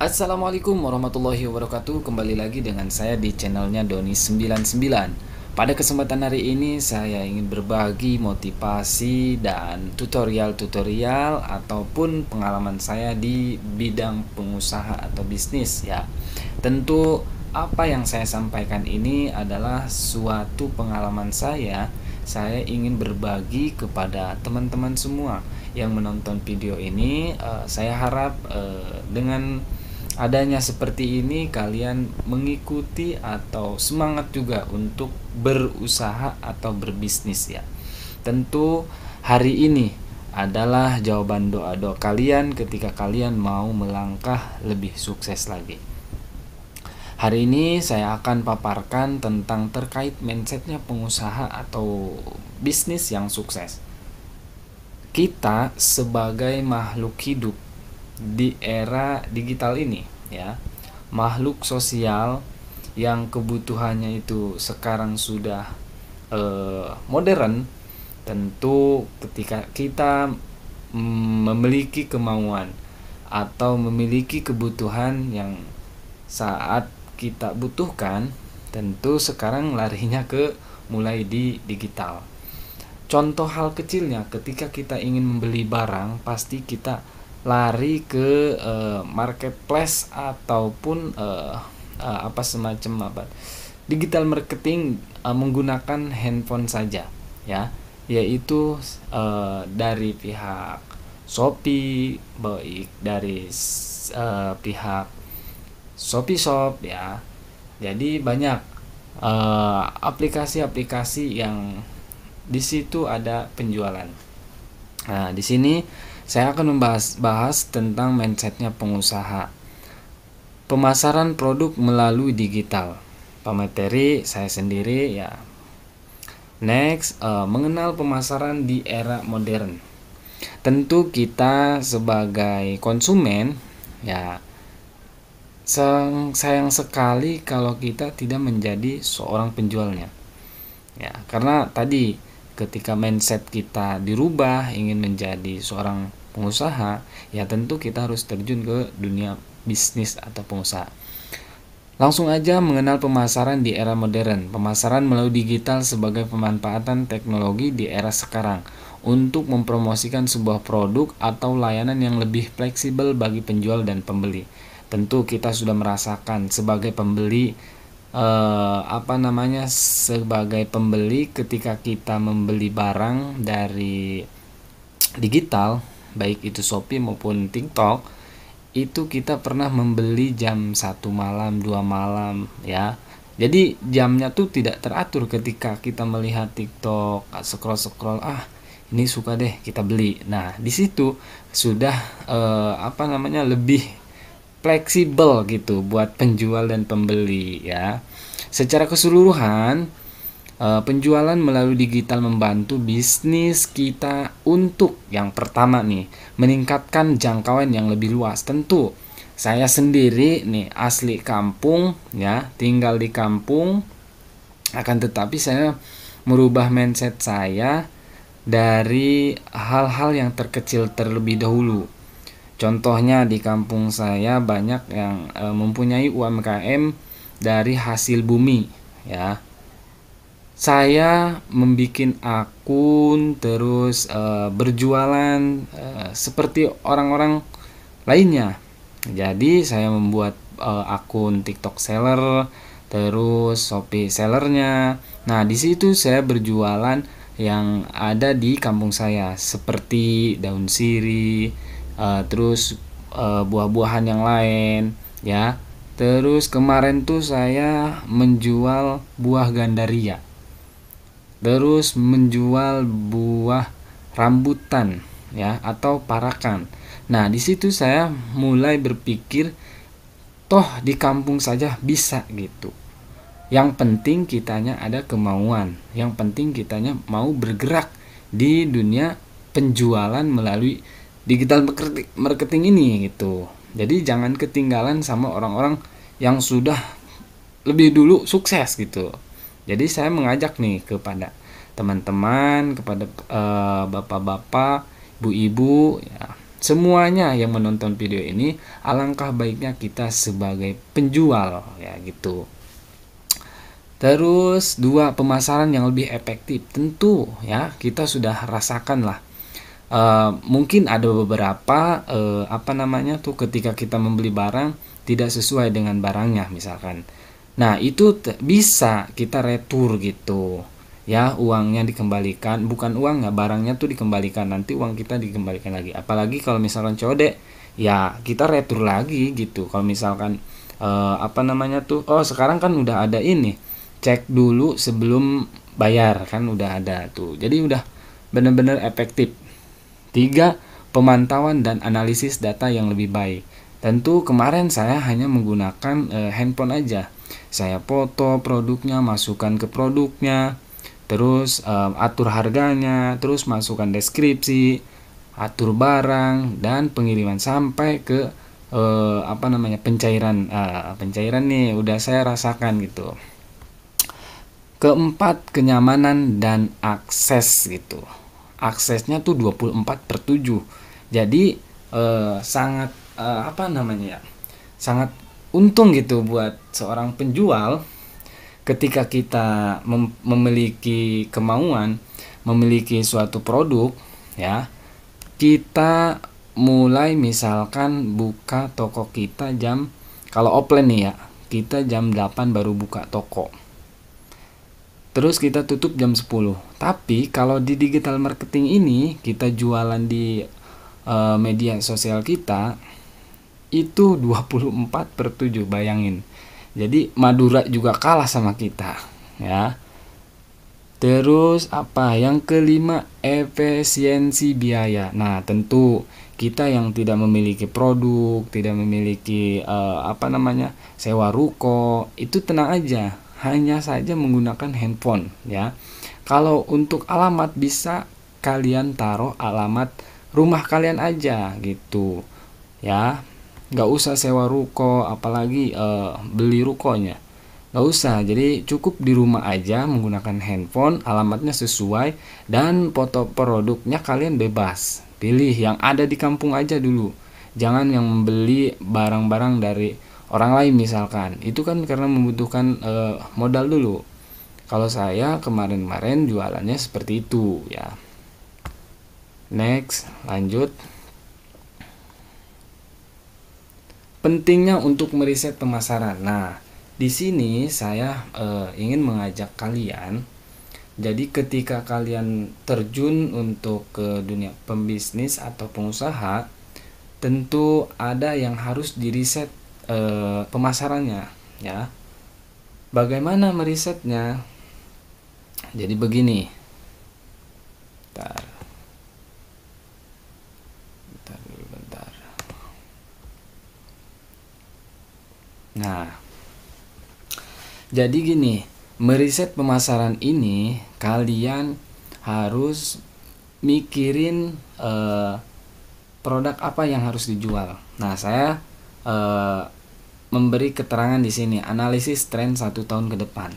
Assalamualaikum warahmatullahi wabarakatuh. Kembali lagi dengan saya di channelnya Doni99. Pada kesempatan hari ini saya ingin berbagi motivasi dan tutorial-tutorial ataupun pengalaman saya di bidang pengusaha atau bisnis ya. Tentu apa yang saya sampaikan ini adalah suatu pengalaman saya. Saya ingin berbagi kepada teman-teman semua yang menonton video ini. Saya harap dengan adanya seperti ini kalian mengikuti atau semangat juga untuk berusaha atau berbisnis ya. Tentu hari ini adalah jawaban doa-doa kalian ketika kalian mau melangkah lebih sukses lagi. Hari ini saya akan paparkan tentang terkait mindsetnya pengusaha atau bisnis yang sukses. Kita sebagai makhluk hidup di era digital ini ya, makhluk sosial yang kebutuhannya itu sekarang sudah modern. Tentu ketika kita memiliki kemauan atau memiliki kebutuhan yang saat kita butuhkan, tentu sekarang larinya ke mulai di digital. Contoh hal kecilnya, ketika kita ingin membeli barang, pasti kita lari ke marketplace ataupun apa semacam digital marketing menggunakan handphone saja ya, yaitu dari pihak Shopee, baik dari pihak Shopee Shop ya. Jadi banyak aplikasi-aplikasi yang di situ ada penjualan. Nah, di sini saya akan membahas tentang mindsetnya pengusaha. Pemasaran produk melalui digital. Pemateri saya sendiri ya. Next, mengenal pemasaran di era modern. Tentu kita sebagai konsumen ya, sayang sekali kalau kita tidak menjadi seorang penjualnya. Ya, karena tadi ketika mindset kita dirubah ingin menjadi seorang pengusaha, ya tentu kita harus terjun ke dunia bisnis atau pengusaha. Langsung aja mengenal pemasaran di era modern. Pemasaran melalui digital sebagai pemanfaatan teknologi di era sekarang untuk mempromosikan sebuah produk atau layanan yang lebih fleksibel bagi penjual dan pembeli. Tentu kita sudah merasakan sebagai pembeli sebagai pembeli ketika kita membeli barang dari digital, baik itu Shopee maupun TikTok, itu kita pernah membeli jam 1 malam, 2 malam ya. Jadi jamnya tuh tidak teratur. Ketika kita melihat TikTok, scroll ini suka deh kita beli. Nah, di situ sudah lebih fleksibel gitu buat penjual dan pembeli ya. Secara keseluruhan, penjualan melalui digital membantu bisnis kita untuk yang pertama nih, meningkatkan jangkauan yang lebih luas. Tentu saya sendiri nih asli kampung ya, tinggal di kampung, akan tetapi saya merubah mindset saya dari hal-hal yang terkecil terlebih dahulu. Contohnya di kampung saya banyak yang mempunyai UMKM dari hasil bumi ya. Saya membuat akun terus berjualan seperti orang-orang lainnya. Jadi saya membuat akun TikTok seller, terus Shopee sellernya. Nah, di situ saya berjualan yang ada di kampung saya seperti daun sirih, terus buah-buahan yang lain ya. Terus kemarin tuh saya menjual buah gandaria, terus menjual buah rambutan ya atau parakan. Nah, di situ saya mulai berpikir toh di kampung saja bisa gitu. Yang penting kitanya ada kemauan, yang penting kitanya mau bergerak di dunia penjualan melalui digital marketing ini gitu. Jadi jangan ketinggalan sama orang-orang yang sudah lebih dulu sukses gitu. Jadi saya mengajak nih kepada teman-teman, kepada bapak-bapak, ibu-ibu ya, semuanya yang menonton video ini, alangkah baiknya kita sebagai penjual ya gitu. Terus dua, pemasaran yang lebih efektif. Tentu ya kita sudah rasakan lah. Mungkin ada beberapa ketika kita membeli barang tidak sesuai dengan barangnya misalkan. Nah itu bisa kita retur gitu ya, uangnya dikembalikan, bukan uangnya, barangnya tuh dikembalikan, nanti uang kita dikembalikan lagi. Apalagi kalau misalkan code ya kita retur lagi gitu. Kalau misalkan sekarang kan udah ada ini, cek dulu sebelum bayar kan udah ada tuh, jadi udah bener-bener efektif. 3, pemantauan dan analisis data yang lebih baik. Tentu kemarin saya hanya menggunakan handphone aja. Saya foto produknya, masukkan ke produknya, terus atur harganya, terus masukkan deskripsi, atur barang dan pengiriman sampai ke pencairan. Pencairan nih udah saya rasakan gitu. Keempat, kenyamanan dan akses gitu. Aksesnya tuh 24/7. Jadi sangat sangat untung gitu buat seorang penjual ketika kita memiliki kemauan, memiliki suatu produk ya. Kita mulai misalkan buka toko kita kalau offline nih ya, kita jam 8 baru buka toko. Terus kita tutup jam 10. Tapi kalau di digital marketing ini kita jualan di media sosial kita itu 24/7, bayangin. Jadi Madura juga kalah sama kita ya. Terus yang kelima, efisiensi biaya. Nah tentu kita yang tidak memiliki produk, tidak memiliki sewa ruko, itu tenang aja, hanya saja menggunakan handphone ya. Kalau untuk alamat bisa kalian taruh alamat rumah kalian aja gitu ya, nggak usah sewa ruko, apalagi beli rukonya, nggak usah. Jadi cukup di rumah aja menggunakan handphone, alamatnya sesuai, dan foto produknya kalian bebas pilih yang ada di kampung aja dulu. Jangan yang membeli barang-barang dari orang lain misalkan, itu kan karena membutuhkan modal dulu. Kalau saya kemarin-kemarin jualannya seperti itu ya. Next, lanjut. Pentingnya untuk meriset pemasaran. Nah, di sini saya ingin mengajak kalian. Jadi ketika kalian terjun untuk ke dunia pembisnis atau pengusaha, tentu ada yang harus diriset pemasarannya ya. Bagaimana merisetnya? Jadi begini. Bentar. Nah, jadi gini, meriset pemasaran ini kalian harus mikirin produk apa yang harus dijual. Nah, saya memberi keterangan di sini, analisis tren 1 tahun ke depan.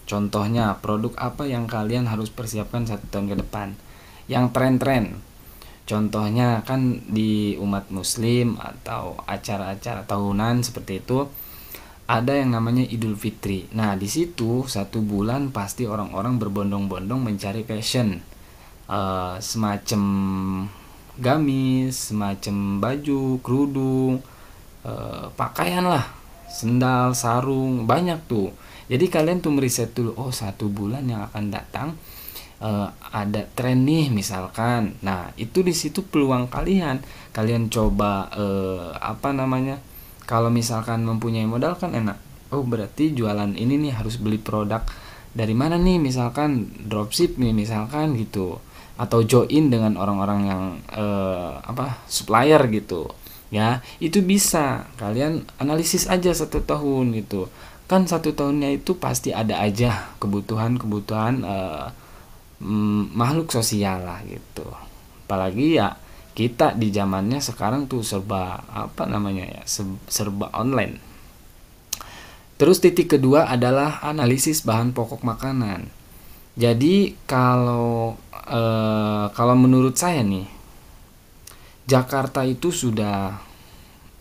Contohnya, produk apa yang kalian harus persiapkan 1 tahun ke depan. Yang tren-tren. Contohnya kan di umat muslim atau acara-acara tahunan seperti itu, ada yang namanya Idul Fitri. Nah, di situ 1 bulan pasti orang-orang berbondong-bondong mencari fashion. Semacam gamis, semacam baju, kerudung, pakaian lah, sendal, sarung, banyak tuh. Jadi kalian tuh meriset dulu, 1 bulan yang akan datang ada tren nih misalkan. Nah, itu di situ peluang kalian coba kalau misalkan mempunyai modal kan enak. Berarti jualan ini nih harus beli produk dari mana nih, misalkan dropship nih misalkan gitu, atau join dengan orang-orang yang supplier gitu ya. Itu bisa kalian analisis aja 1 tahun gitu kan. 1 tahunnya itu pasti ada aja kebutuhan makhluk sosial lah gitu. Apalagi ya kita di zamannya sekarang tuh serba serba online. Terus titik kedua adalah analisis bahan pokok makanan. Jadi kalau menurut saya nih, Jakarta itu sudah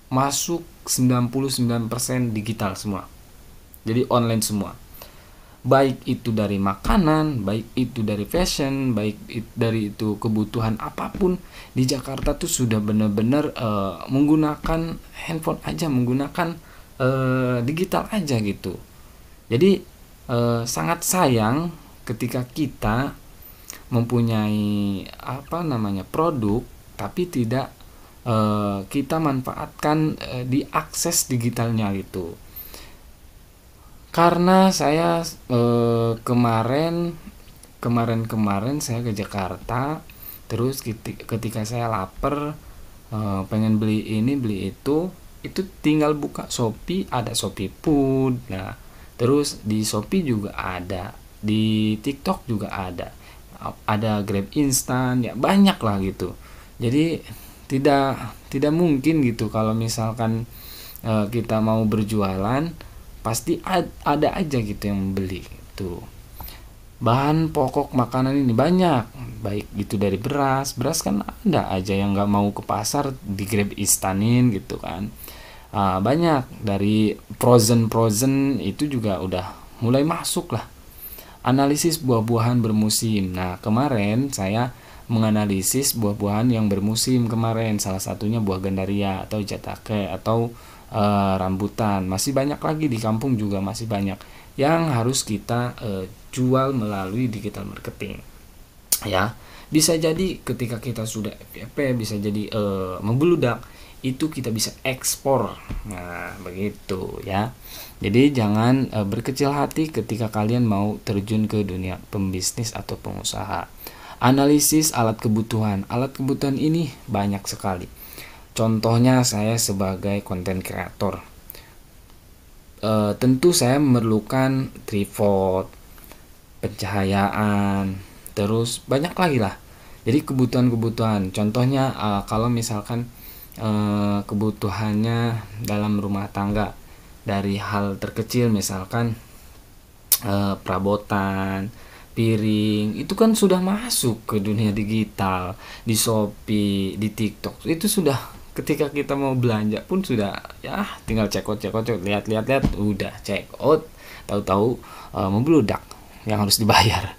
masuk 99% digital semua. Jadi online semua. Baik itu dari makanan, baik itu dari fashion, baik dari itu kebutuhan apapun di Jakarta tuh sudah benar-benar menggunakan handphone aja, menggunakan digital aja gitu. Jadi sangat sayang ketika kita mempunyai produk tapi tidak kita manfaatkan di akses digitalnya gitu. Karena saya kemarin saya ke Jakarta, terus ketika saya lapar, pengen beli ini beli itu tinggal buka Shopee, ada Shopee Food. Nah, terus di Shopee juga ada, di TikTok juga ada Grab instan, ya banyak lah gitu. Jadi tidak mungkin gitu kalau misalkan kita mau berjualan pasti ada aja gitu yang membeli itu. Bahan pokok makanan ini banyak, baik itu dari beras kan ada aja yang nggak mau ke pasar di Grab instanin gitu kan. Banyak dari frozen itu juga udah mulai masuk lah. Analisis buah-buahan bermusim. Nah, kemarin saya menganalisis buah-buahan yang bermusim kemarin, salah satunya buah gandaria atau jatake atau rambutan. Masih banyak lagi di kampung juga, masih banyak yang harus kita jual melalui digital marketing. Ya, bisa jadi ketika kita sudah FYP, bisa jadi membeludak, itu kita bisa ekspor. Nah, begitu ya. Jadi jangan berkecil hati ketika kalian mau terjun ke dunia pembisnis atau pengusaha. Analisis alat kebutuhan. Alat kebutuhan ini banyak sekali. Contohnya saya sebagai konten kreator. Tentu saya memerlukan tripod, pencahayaan, terus banyak lagi lah. Jadi kebutuhan-kebutuhan. Contohnya kalau misalkan kebutuhannya dalam rumah tangga, dari hal terkecil misalkan perabotan, piring, itu kan sudah masuk ke dunia digital. Di Shopee, di TikTok itu sudah, ketika kita mau belanja pun sudah ya tinggal check out, lihat udah check out, tahu-tahu membludak yang harus dibayar.